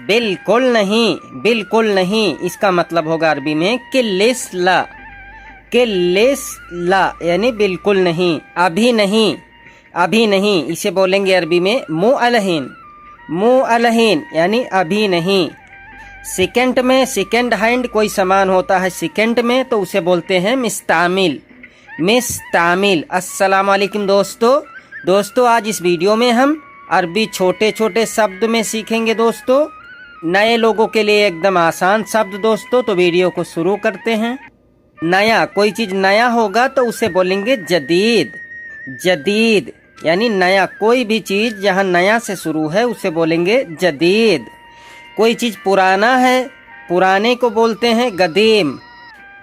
बिल्कुल नहीं, बिल्कुल नहीं इसका मतलब होगा अरबी में किल्लिस ला, किल्लिस ला यानी बिल्कुल नहीं, अभी नहीं, अभी नहीं। इसे बोलेंगे अरबी में मु अलहीन, मु अलहीन यानी अभी नहीं। सेकंड में सेकंड हैंड कोई सामान होता है सेकंड में तो उसे बोलते हैं मिस्तामिल, मिस्तामिल। अस्सलाम वालेकुम दोस्तों आज इस वीडियो में हम अरबी छोटे छोटे शब्द में सीखेंगे दोस्तों, नए लोगों के लिए एकदम आसान शब्द दोस्तों। तो वीडियो को शुरू करते हैं। नया, कोई चीज़ नया होगा तो उसे बोलेंगे जदीद, जदीद यानी नया। कोई भी चीज़ जहाँ नया से शुरू है उसे बोलेंगे जदीद। कोई चीज़ पुराना है, पुराने को बोलते हैं गदीम।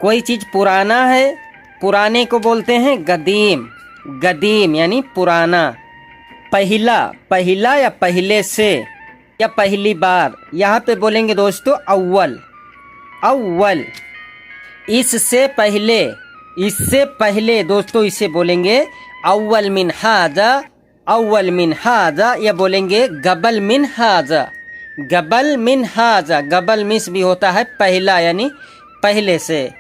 कोई चीज़ पुराना है, पुराने को बोलते हैं गदीम, गदीम यानी पुराना। पहला, पहला या पहले से या पहली बार, यहाँ पे बोलेंगे दोस्तों अव्वल, अव्वल। इससे पहले, इससे पहले दोस्तों इसे बोलेंगे अव्वल मिन हाजा, अव्वल मिन हाजा, या बोलेंगे गबल मिन हाजा, गबल मिन हाजा। गबल मिस भी होता है पहला यानी पहले से,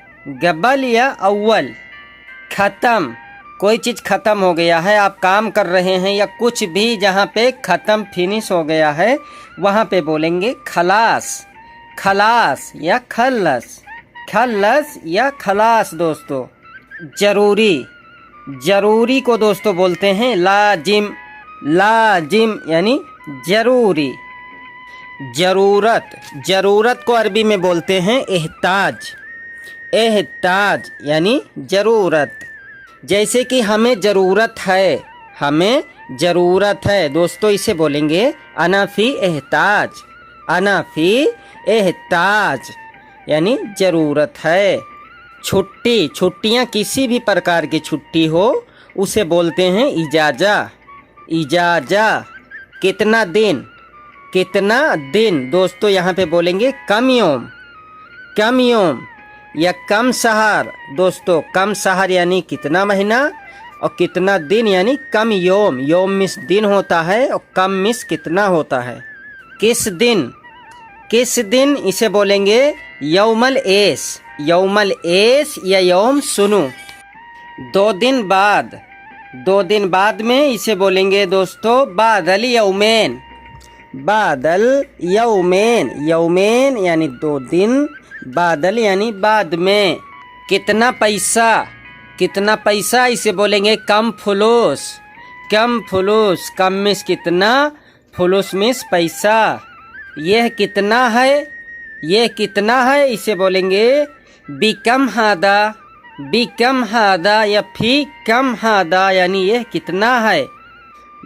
गबल या अव्वल। ख़त्म, कोई चीज़ ख़त्म हो गया है, आप काम कर रहे हैं या कुछ भी जहाँ पे ख़त्म फिनिश हो गया है वहाँ पे बोलेंगे खलास, खलास या खल्लस, खल्लस या खलास दोस्तों। ज़रूरी, ज़रूरी को दोस्तों बोलते हैं लाजिम, लाजिम यानी ज़रूरी। ज़रूरत, ज़रूरत को अरबी में बोलते हैं एहताज, एहताज यानी ज़रूरत। जैसे कि हमें ज़रूरत है, हमें ज़रूरत है दोस्तों, इसे बोलेंगे अनाफ़ी एहताज, अनाफ़ी एहताज यानी ज़रूरत है। छुट्टी, छुट्टियाँ किसी भी प्रकार की छुट्टी हो उसे बोलते हैं इजाज़ा, इजाज़ा। कितना दिन, कितना दिन दोस्तों यहाँ पे बोलेंगे कम योम, कम योम या कम सहर दोस्तों। कम सहर यानी कितना महीना और कितना दिन यानी कम योम। योम मिस दिन होता है और कम मिस कितना होता है। किस दिन, किस दिन इसे बोलेंगे यौमल एस, यौमल एस या यौम सुनु। 2 दिन बाद, 2 दिन बाद में इसे बोलेंगे दोस्तों बादल यौमेन, बादल यौमेन, यौमेन यानी 2 दिन, बादल यानी बाद में। कितना पैसा, कितना पैसा इसे बोलेंगे कम फुलूस, कम फुलूस। कम मिस कितना, फुलूस मिस पैसा। यह कितना है, यह कितना है इसे बोलेंगे बिकम हादा, बिकम हादा या फी कम हादा यानी यह कितना है।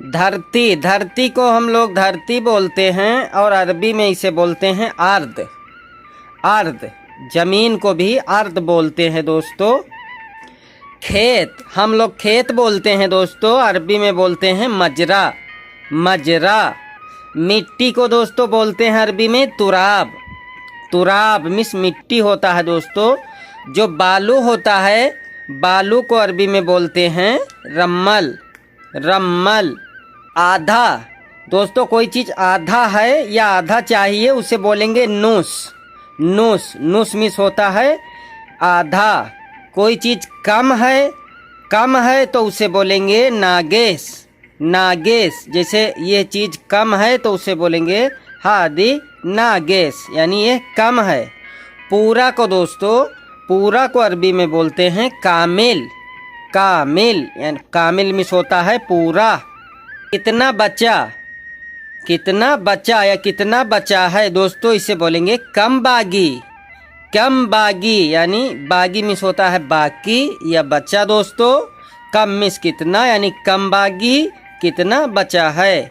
धरती, धरती को हम लोग धरती बोलते हैं और अरबी में इसे बोलते हैं अर्द, अर्द। जमीन को भी अर्द बोलते हैं दोस्तों। खेत, हम लोग खेत बोलते हैं दोस्तों, अरबी में बोलते हैं मजरा, मजरा। मिट्टी को दोस्तों बोलते हैं अरबी में तुराब, तुराब मिस मिट्टी होता है दोस्तों। जो बालू होता है, बालू को अरबी में बोलते हैं रम्मल, रम्मल। आधा दोस्तों, कोई चीज़ आधा है या आधा चाहिए उसे बोलेंगे नुस, नुस, नुस मिस होता है आधा। कोई चीज़ कम है, कम है तो उसे बोलेंगे नागेस, नागेस। जैसे ये चीज़ कम है तो उसे बोलेंगे हादी नागेस यानी ये कम है। पूरा को दोस्तों, पूरा को अरबी में बोलते हैं कामिल, कामिल यानी कामिल मिस होता है पूरा। कितना बचा, कितना बचा या कितना बचा है दोस्तों इसे बोलेंगे कम बागी, कम बागी यानी बागी मिस होता है बाकी या बचा दोस्तों। कम मिस कितना यानी कम बागी, कितना बचा है।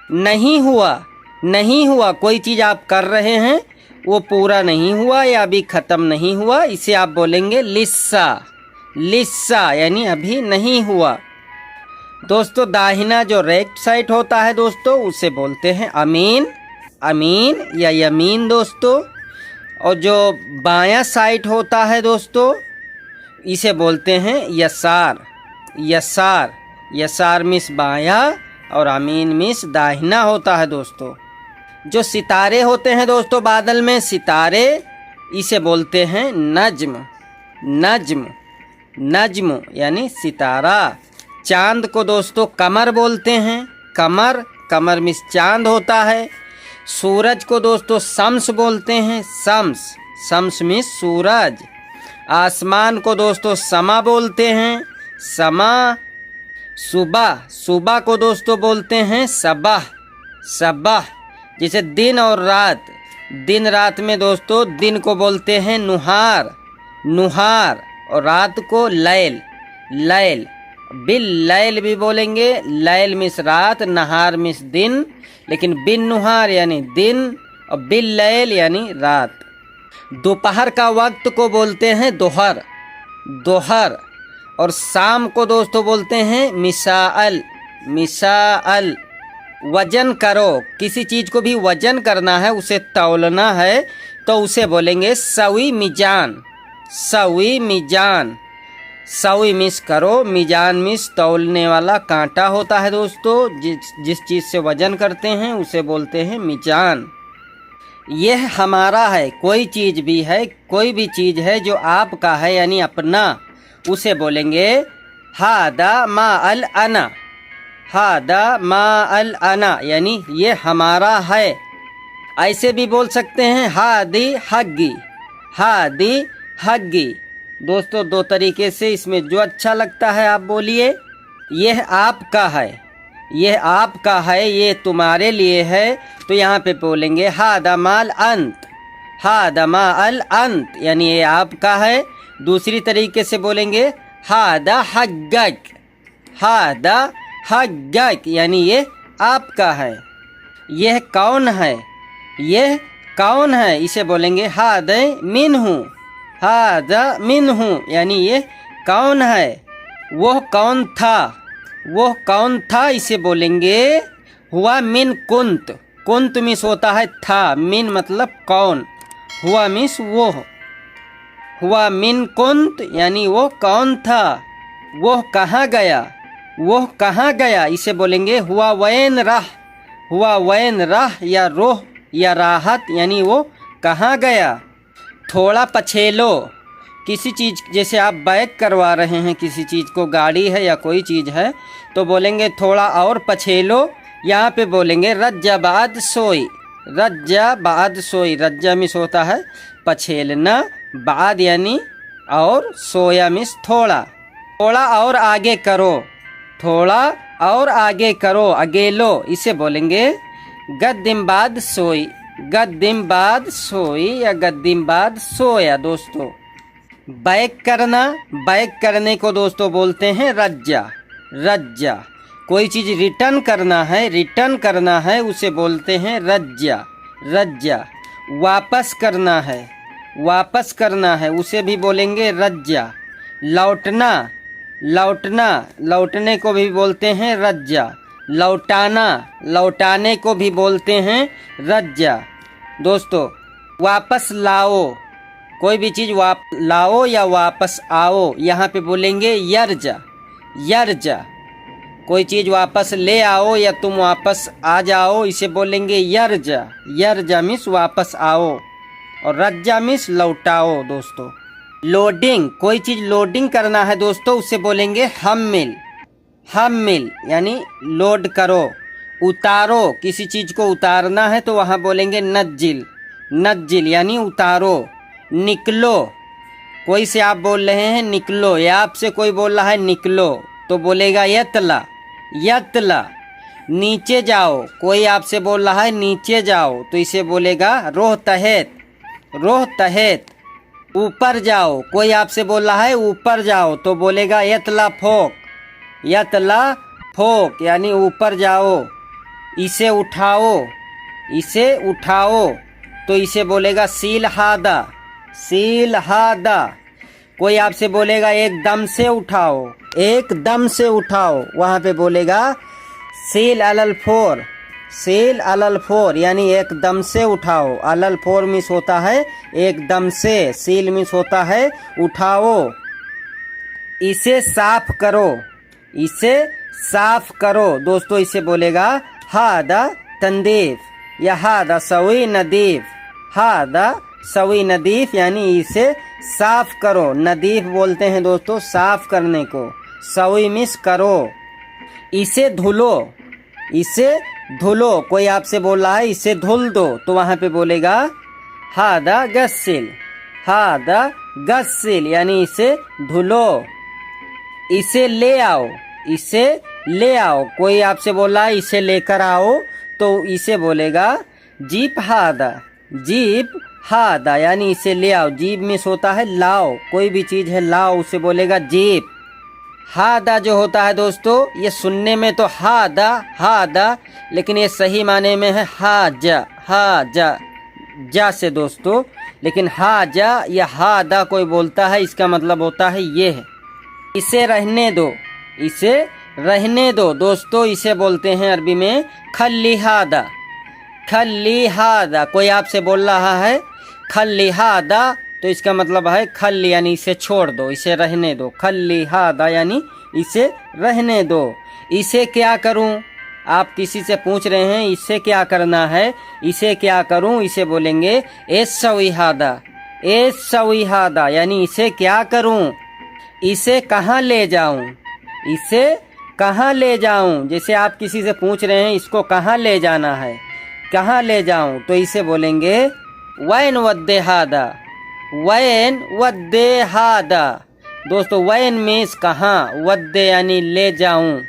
नहीं हुआ, नहीं हुआ, कोई चीज़ आप कर रहे हैं वो पूरा नहीं हुआ या अभी ख़त्म नहीं हुआ, इसे आप बोलेंगे लिस्सा, लिस्सा यानी अभी नहीं हुआ दोस्तों। दाहिना जो राइट साइड होता है दोस्तों उसे बोलते हैं अमीन, अमीन या यमीन दोस्तों। और जो बायां साइड होता है दोस्तों इसे बोलते हैं यसार, यसार, यसार मिस बायां और अमीन मिस दाहिना होता है दोस्तों। जो सितारे होते हैं दोस्तों बादल में, सितारे, इसे बोलते हैं नज्म। नज्म, नज्म यानी सितारा। चांद को दोस्तों कमर बोलते हैं, कमर, कमर मीन्स चांद होता है। सूरज को दोस्तों शम्स बोलते हैं, शम्स, शम्स मीन्स सूरज। आसमान को दोस्तों समा बोलते हैं, समा। सुबह, सुबह को दोस्तों बोलते हैं सबह, सबह। जैसे दिन और रात, दिन रात में दोस्तों दिन को बोलते हैं नुहार, नुहार, और रात को लैल, लैल। बिल लैल भी बोलेंगे, लैल मिस रात, नहार मिस दिन, लेकिन बिन नुहार यानी दिन और बिल लैल यानी रात। दोपहर का वक्त को बोलते हैं दोहर, दोहर। और शाम को दोस्तों बोलते हैं मिसाअल, मिसाअल। वजन करो, किसी चीज़ को भी वजन करना है, उसे तौलना है, तो उसे बोलेंगे सवी मीजान, सवी मीजान। सवी मिस करो, मीजान मिस तौलने वाला कांटा होता है दोस्तों। जिस चीज़ से वजन करते हैं उसे बोलते हैं मीजान। यह हमारा है, कोई चीज़ भी है, कोई भी चीज़ है जो आपका है यानी अपना, उसे बोलेंगे हादा मा अल अना, हादा मा अल अना यानी ये हमारा है। ऐसे भी बोल सकते हैं हादी हग्गी, हादी हग्गी। दोस्तों दो तरीके से, इसमें जो अच्छा लगता है आप बोलिए। यह आपका है, यह आपका है, ये तुम्हारे लिए है, तो यहाँ पे बोलेंगे हादा माल अंत, हादा मा अल अंत यानी ये आपका है। दूसरी तरीके से बोलेंगे हादा हग्गक, हादा हग्गक यानी ये आपका है। यह कौन है, यह कौन है, इसे बोलेंगे हादे मिन्हु, हादा मिन्हु यानी ये कौन है। वह कौन था, वह कौन था, इसे बोलेंगे हुआ मिन कुंत। कुंत मिस होता है था, मिन मतलब कौन, हुआ मिस वो, हुआ मिन कुंत यानी वो कौन था। वह कहाँ गया, वह कहाँ गया, इसे बोलेंगे हुआ वैन राह, हुआ वैन राह या रोह या राहत यानी वो कहाँ गया। थोड़ा पछेलो, किसी चीज़, जैसे आप बैक करवा रहे हैं किसी चीज़ को, गाड़ी है या कोई चीज़ है, तो बोलेंगे थोड़ा और पछेलो। यहाँ पे बोलेंगे रज्जा बाद सोई, रज्जा बाद सोई। रज्जा मिस होता है पछेलना, बाद यानी और, सोया मिस थोड़ा। थोड़ा और आगे करो, थोड़ा और आगे करो, अगेलो, इसे बोलेंगे गद्दिम बाद सोई, गद्दिम बाद सोई या गद्दिम बाद सोया। दोस्तों बैक करना, बैक करने को दोस्तों बोलते हैं रज्जा, रज्जा। कोई चीज़ रिटर्न करना है, रिटर्न करना है, उसे बोलते हैं रज्जा, रज्जा। वापस करना है, वापस करना है, उसे भी बोलेंगे रज्जा। लौटना, लौटना, लौटने को भी बोलते हैं रज्जा। लौटाना, लौटाने को भी बोलते हैं रज्जा। दोस्तों वापस लाओ, कोई भी चीज़ लाओ या वापस आओ, यहाँ पे बोलेंगे यर्जा, यर्जा। कोई चीज़ वापस ले आओ या तुम वापस आ जाओ, इसे बोलेंगे यर्जा, यर्जा मिस वापस आओ, और रज्जा मिस लौटाओ। दोस्तों लोडिंग, कोई चीज़ लोडिंग करना है दोस्तों, उसे बोलेंगे हम्मिल, हम्मिल यानी लोड करो। उतारो, किसी चीज़ को उतारना है तो वहाँ बोलेंगे नज्जिल, नज्जिल यानी उतारो। निकलो, कोई से आप बोल रहे हैं निकलो, या आपसे कोई बोल रहा है निकलो, तो बोलेगा यतला, यतला। नीचे जाओ, कोई आपसे बोल रहा है नीचे जाओ, तो इसे बोलेगा रोह तहत, रोह तहत। ऊपर जाओ, कोई आपसे बोल रहा है ऊपर जाओ, तो बोलेगा यतला फोक, यतला फोक यानी ऊपर जाओ। इसे उठाओ, इसे उठाओ, तो इसे बोलेगा सील हादा, सील हादा। कोई आपसे बोलेगा एकदम से उठाओ, एकदम से उठाओ, वहाँ पे बोलेगा सील अलल फोर, सील अलल फोर यानी एकदम से उठाओ। अलल फोर मिस होता है एकदम से, सील मिस होता है उठाओ। इसे साफ करो, इसे साफ करो। दोस्तों इसे बोलेगा हादा तंदीफ, या हादा सवी नदीफ, हादा सवी नदीफ यानी इसे साफ करो। नदीफ बोलते हैं दोस्तों साफ करने को, सवी मिस करो। इसे धुलो, इसे धुलो, कोई आपसे बोल रहा है इसे धुल दो तो वहां पे बोलेगा हादा गस्सिल, हादा गस्सिल यानी इसे धुलो। इसे ले आओ, इसे ले आओ, कोई आपसे बोला है इसे लेकर आओ तो इसे बोलेगा जीप हादा, जीप हादा यानी इसे ले आओ। जीप में होता है लाओ, कोई भी चीज है लाओ उसे बोलेगा जीप। हादा जो होता है दोस्तों ये सुनने में तो हादा हादा, लेकिन ये सही माने में है हाजा, हाजा जा से दोस्तों। लेकिन हाजा या हादा कोई बोलता है इसका मतलब होता है ये है। इसे रहने दो, इसे रहने दो दोस्तों, इसे बोलते हैं अरबी में खल्ली हादा, खल्ली हादा। कोई आपसे बोल रहा है खल्ली हादा तो इसका मतलब है खल्ली यानी इसे छोड़ दो, इसे रहने दो। खल्ली हादा यानी इसे रहने दो। इसे क्या करूं, आप किसी से पूछ रहे हैं इसे क्या करना है, इसे क्या करूं, इसे बोलेंगे एस सवी हादा, एस सवी हादा यानी इसे क्या करूं। इसे कहाँ ले जाऊं, इसे कहाँ ले जाऊं। जैसे आप किसी से पूछ रहे हैं इसको कहाँ ले जाना है, कहाँ ले जाऊं तो इसे बोलेंगे वैन वद्दे हादा, वैन वद्दे हादा। दोस्तों वैन मीन्स कहाँ, वद्दे यानी ले जाऊं,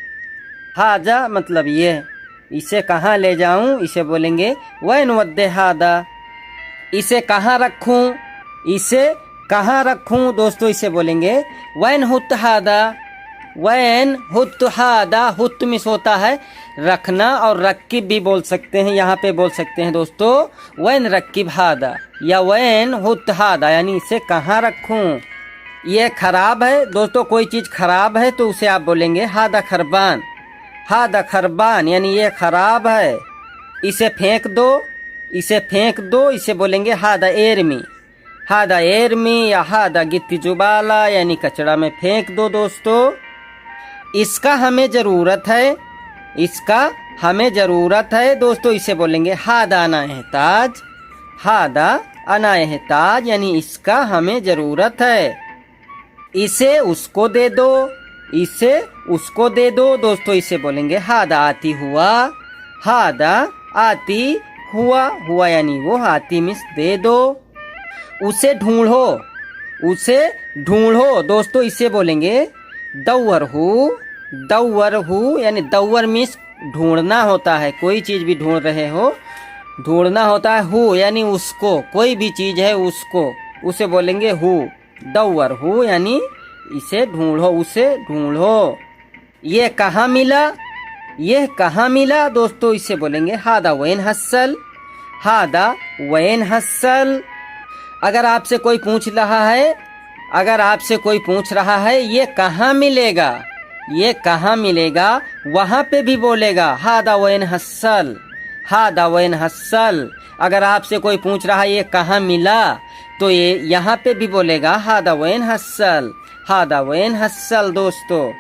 हाजा मतलब ये, इसे कहाँ ले जाऊं इसे बोलेंगे वैन वद्दे हादा। इसे कहाँ रखूं, इसे कहाँ रखूं दोस्तों इसे बोलेंगे वैन हुत हादा, वैन हुत हादा। हुत मिस होता है रखना और रक्किब भी बोल सकते हैं, यहाँ पे बोल सकते हैं दोस्तों वैन रक्किब हादा या वैन हुत हादा यानी इसे कहाँ रखूं। ये खराब है दोस्तों, कोई चीज खराब है तो उसे आप बोलेंगे हादा खरबान, हादा खरबान यानी ये खराब है। इसे फेंक दो, इसे फेंक दो इसे बोलेंगे हादा एरमी, हादा एरमी या हादा गित्ती जुबाला यानी कचरा में फेंक दो दोस्तों। इसका हमें जरूरत है, इसका हमें जरूरत है दोस्तों इसे बोलेंगे हादा अना एहताज, हादा अना एहताज यानी इसका हमें जरूरत है। इसे उसको दे दो, इसे उसको दे दो दोस्तों इसे बोलेंगे हादा आती हुआ, हादा आती हुआ, हुआ यानी वो आती मिस दे दो। उसे ढूंढो, उसे ढूंढो दोस्तों इसे बोलेंगे दौवर हु, दौवर हु यानी दौवर मिस ढूंढना होता है, कोई चीज भी ढूंढ रहे हो ढूंढना होता है। हु यानी उसको, कोई भी चीज है उसको, उसे बोलेंगे हु, दौवर हु यानी इसे ढूंढो, उसे ढूंढो। ये कहाँ मिला, ये कहाँ मिला दोस्तों इसे बोलेंगे हादा वैन हस्सल, हादा वैन हस्सल। अगर आपसे कोई पूछ रहा है, अगर आपसे कोई पूछ रहा है ये कहाँ मिलेगा, ये कहाँ मिलेगा, वहां पे भी बोलेगा हादा वैन हस्सल, हादा वैन हस्सल। अगर आपसे कोई पूछ रहा है ये कहाँ मिला तो ये यहाँ पे भी बोलेगा हादा वैन हस्सल, हादा वैन हस्सल दोस्तों।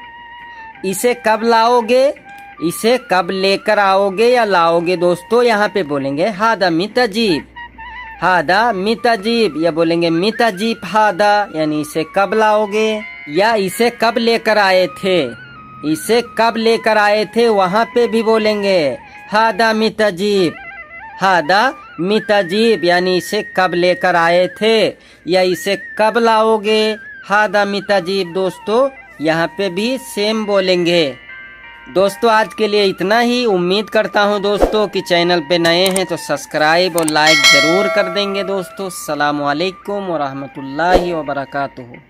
इसे कब लाओगे, इसे कब लेकर आओगे या लाओगे दोस्तों यहाँ पे बोलेंगे हादा मिताजीब, हादा मिताजीब या बोलेंगे मिताजीब हादा यानी इसे कब लाओगे। या इसे कब लेकर आए थे, इसे कब लेकर आए थे वहां पे भी बोलेंगे हादा मिताजीब, हादा मिताजीब यानी इसे कब लेकर आए थे या इसे कब लाओगे हादा मिताजीब दोस्तों यहाँ पे भी सेम बोलेंगे। दोस्तों आज के लिए इतना ही। उम्मीद करता हूँ दोस्तों कि चैनल पे नए हैं तो सब्सक्राइब और लाइक ज़रूर कर देंगे दोस्तों। अस्सलामु अलैकुम व रहमतुल्लाहि व बरकातुहू।